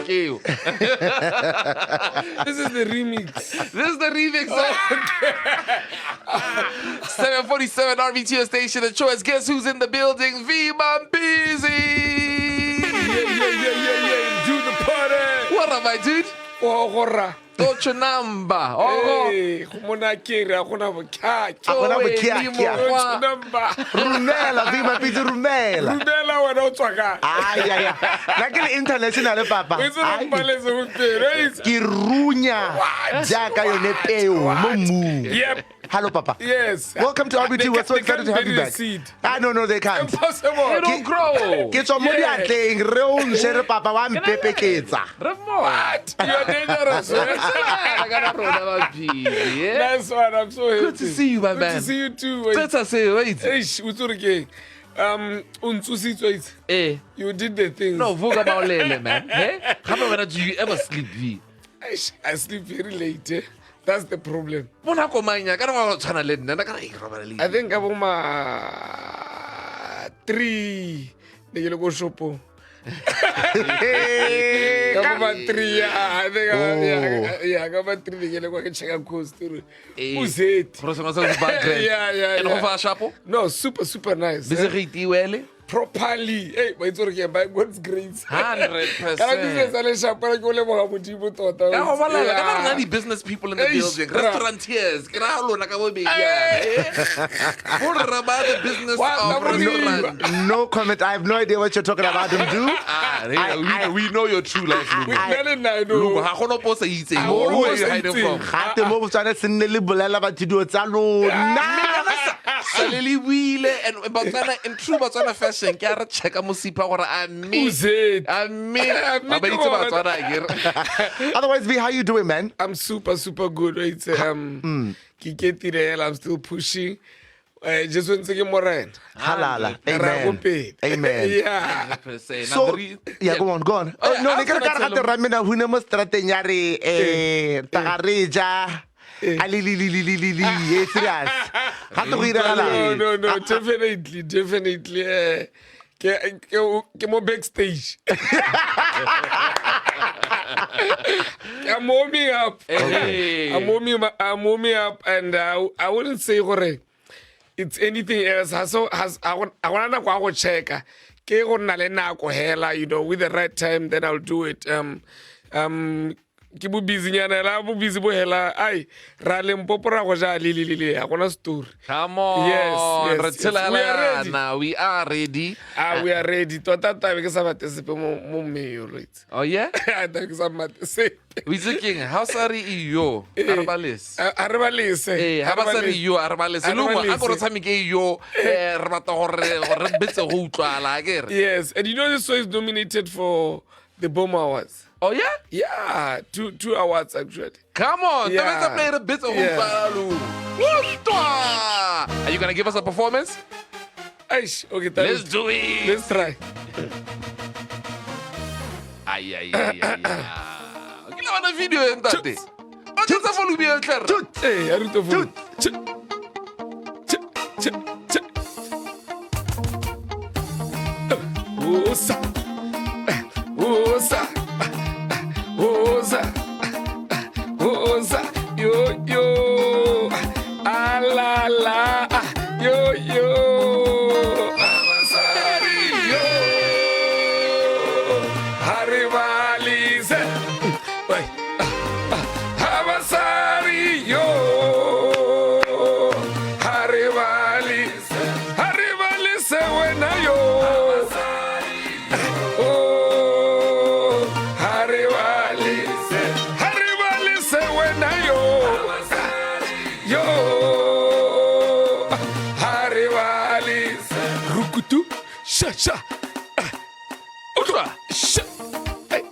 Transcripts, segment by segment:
you. This is the remix. This is the remix. 747 RVTO station of choice. Guess who's in the building? V Mampeezy. Yeah. Do the party. What up, my dude? Horror. What's your number? Hey, Humona Kira, Hunava number. Rumela, vi Mampeezy rumela. Rudela went out to a guy. Ay. Like an international papa. It's a palace of the Kirunya. Jaka yone peo, mumu. Yep. Hello, Papa. Yes. Welcome to RBT. We're so excited to have you back. I don't know they can't. Impossible. They don't grow. Get some money at playing real share Papa one pepe kids. What? You're dangerous. I got a yeah. That's what I'm so happy. Good to see you, my man. Good to see you too. Good to see you. Wait. Hey, Uturke. Untusi, Eh. you did the thing. No, voga about lele, man. Eh? How about do you ever sleep? V? I sleep very late. That's the problem. I I think I'm on 3. They go shopo. Come on, 3. I think come on 3. They go check out coast. Who's it? Yeah. And how far shapo? No, super nice. Busy well. Properly. Hey, but it's okay. By God's grace. 100%. Yeah. Business people in the building, restaurateurs, the business of restaurant. No comment. I have no idea what you're talking about them do. We know your true life. Who are you hiding from? Hate mo botsana se nne le bolela ba dido tsa lona. Salili wile and Botswana in true Botswana fashion. Kya re checka mosipa gore a me. Who's it? A me. Ba itse Botswana agere. Otherwise, V, how you doing, man? I'm super good. Right? I'm still pushing. Just want to get more in. Halala. Amen. Amen. Yeah. So, yeah, go on. No, they can't have the ramena who never started nyari tagareja. Serious. No, definitely. Come on backstage. I'm warming up. Hey. I'm warming up, and I wouldn't say it's anything else. I want to check. You know, with the right time, then I'll do it. Kibu busy nyana busy bo hela ai ra le mpopora go ja lili a gona story. Come on. Yes. We are ready. Now we are ready. We are ready. Tota tabe ke sa batsepe mo me right. Oh yeah? I think some matsepe. We thinking how sorry yo arbalis. Arbalis. Eh, how sorry yo arbalis. Lumo a go tshamike yo re batla gore re betse go utlwa la akere. Yes, and you know this show is nominated for the Bomb Awards. Oh yeah? Yeah, two awards actually. Come on, Yeah. the play a bit of Yeah. Are you gonna give us a performance? Aish, okay, Let's do it. Let's try. Ay. Kila wana video entate. Batsa volume e tlere. Hey, I don't know. Oza, yo, la, yo, Harivalize, Havasari, yo, Harivalize, when I yo. Sha. Ultra. Sha. Ay.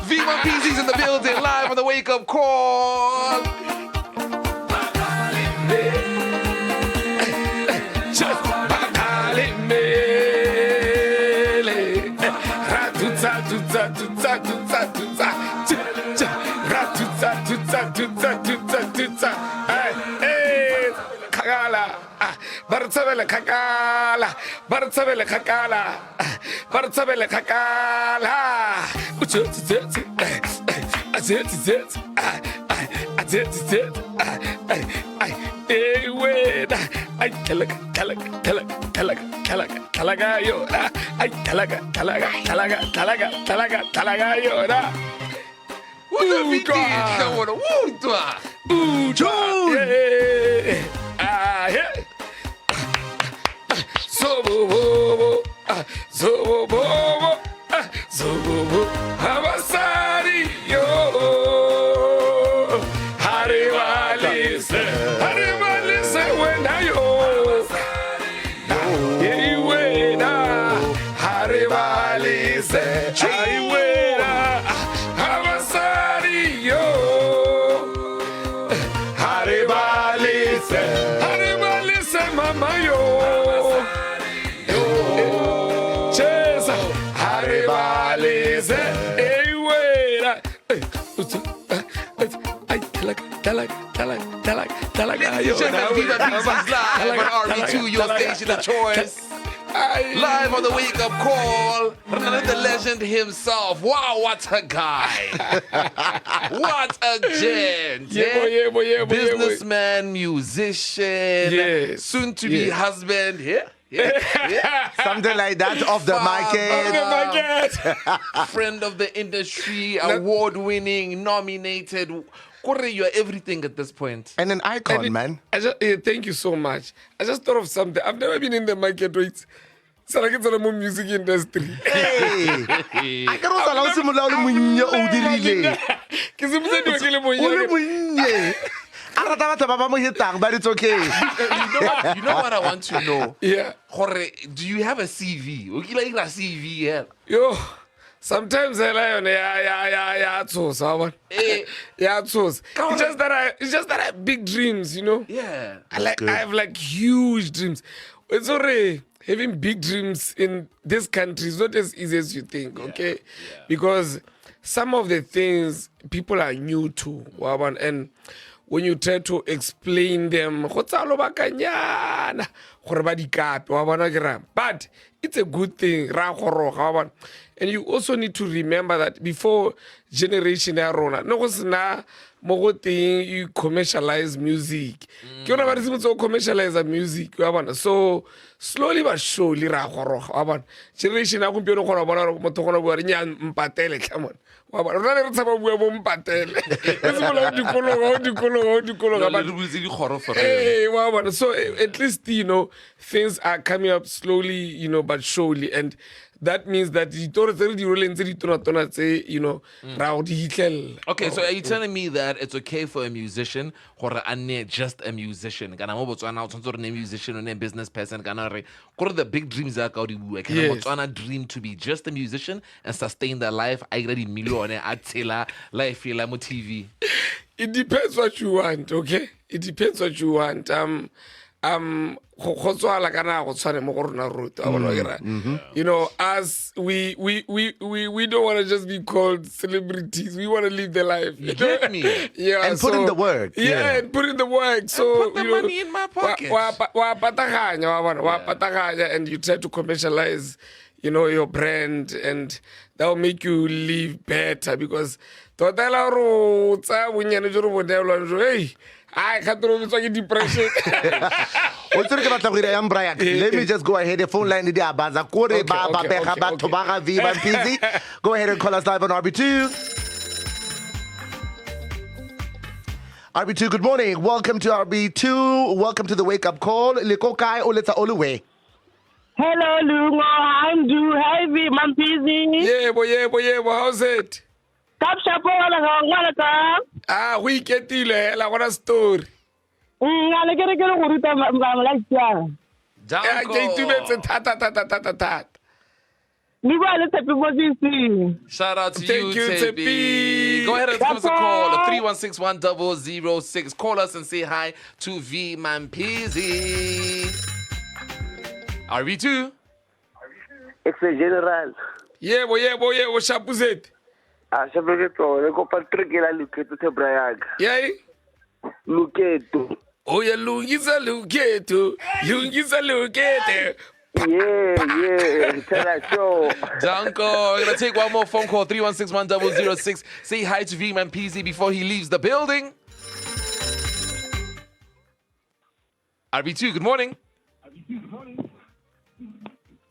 V Mampeezy's in the building, live on the wake up call. But tshabele khakala ba re tshabele khakala ba re tshabele khakala hey wena ay talaga yo ay talaga yo na Habasari yo Haribalise wena yo wena Haribalise wena Habasari yo Haribalise mama yo Haribalise wena Live on RB2, your station of choice. Live on the wake up call. The legend himself. Wow, what a guy. What a gent. Businessman, musician, soon to be husband. Something like that off the market. Friend of the industry, award-winning, nominated. You're everything at this point. And an icon, man. Thank you so much. I just thought of something. I've never been in the market rates. So I get to the music industry. Hey, I can also allow some of the money. But it's okay. You know what I want to know? Yeah. Do you have a CV? Okay, like a CV, yeah. Yo. Sometimes I lie on it's just that I have big dreams, you know. Yeah. I have like huge dreams. It's already having big dreams in this country is not as easy as you think, okay? Yeah. Because some of the things people are new to, and when you try to explain them, but it's a good thing. And you also need to remember that before generation you commercialize music. Commercialize music. So slowly but surely, generation so at least, you know, things are coming up slowly, you know, but surely. And that means that you know, okay, so are you telling me that it's okay for a musician or just a musician? A musician or a business person? What are the big dreams that can dream to be just a musician and sustain their life? I get a million life TV. It depends what you want, okay? It depends what you want. You know, as we don't want to just be called celebrities. We want to live the life. You get me? Yeah, and put in the work. Yeah, and put in the work. So and put the money in my pocket. And you try to commercialize, you know, your brand, and that will make you live better because hey, I can't do depression. Let me just go ahead. The phone line is there. Go ahead and call us live on RB2. RB2, good morning. Welcome to RB2. Welcome to the wake up call. Likokai Oleta Oluwe. Hello, Loungo. I'm do heavy, Mampeezy. Yeah, boy. How's it? We get it. I want a story. Shout out to Thank you, Tepi. Go ahead and give us a call. 316-1006. Call us and say hi to V Mampeezy. RB2. It's a general. Yeah, boy. What's up with it? Patrick ila Luketo te Brayaga. Yeah. Luketo. Oh yeah, lungisa luketo, lungisa luketo. Yeah. Tell that show. Danko, we're gonna take one more phone call. 3161006. Say hi to Mampeezy before he leaves the building. RB2, good morning.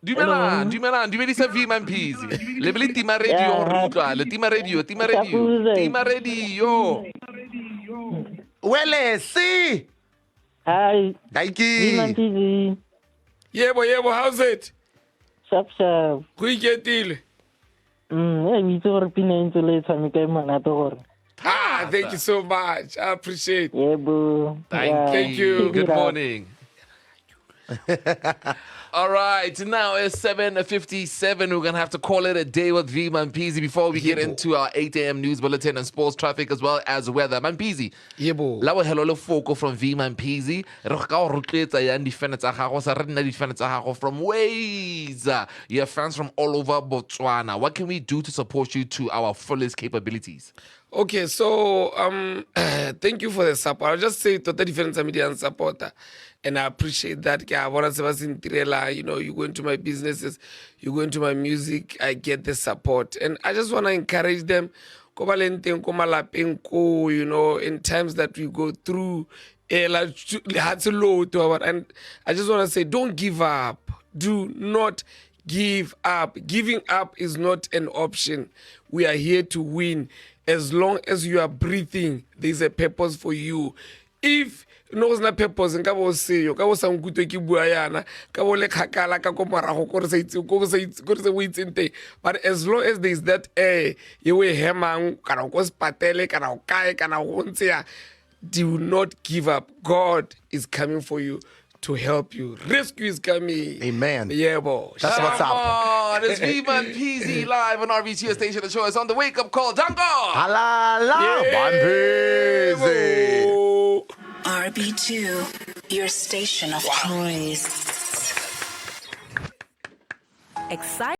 Dumelang, dumedisa Mampeezy. Le bele tima radio re utlwa, le tima radio. Wele, see. Hi, Thank you. Mampeezy. Yebo, how's it? Sharp. Go iketile. We itse pina ntse le tshameka monate gore. Thank you so much. I appreciate it. Yebo. Thank you. Good morning. All right, now it's 7:57. We're going to have to call it a day with Mampeezy before we get into our 8 a.m. news bulletin and sports traffic as well as weather. Mampeezy. Yebo. La hello le foko from Mampeezy. Re ka go rotletsa ya difane tsa gago sa re nna difane tsa gago from ways. You have fans from all over Botswana. What can we do to support you to our fullest capabilities? Okay, so thank you for the support. I'll just say total difference media supporter. And I appreciate that. You know, you go into my businesses, you go into my music, I get the support. And I just want to encourage them, you know, in times that we go through, and I just want to say, don't give up. Do not give up. Giving up is not an option. We are here to win. As long as you are breathing, there's a purpose for you. If no is not purpose, nka bo seyo ka bo sang kutwe ke bua yana ka bo le khakala ka ko morago ko re sa itse go itseng teng. But as long as there's that air you we hemang kana go spatele kana o kae kana go ntse, do not give up. God is coming for you to help you. Rescue is coming. Amen. Yeah, boy. That's what's up. On, it's Mampeezy live on RBT station. The show is on the wake up call. Danko. Halala. Mampeezy. RB2, your station of choice. Exciting.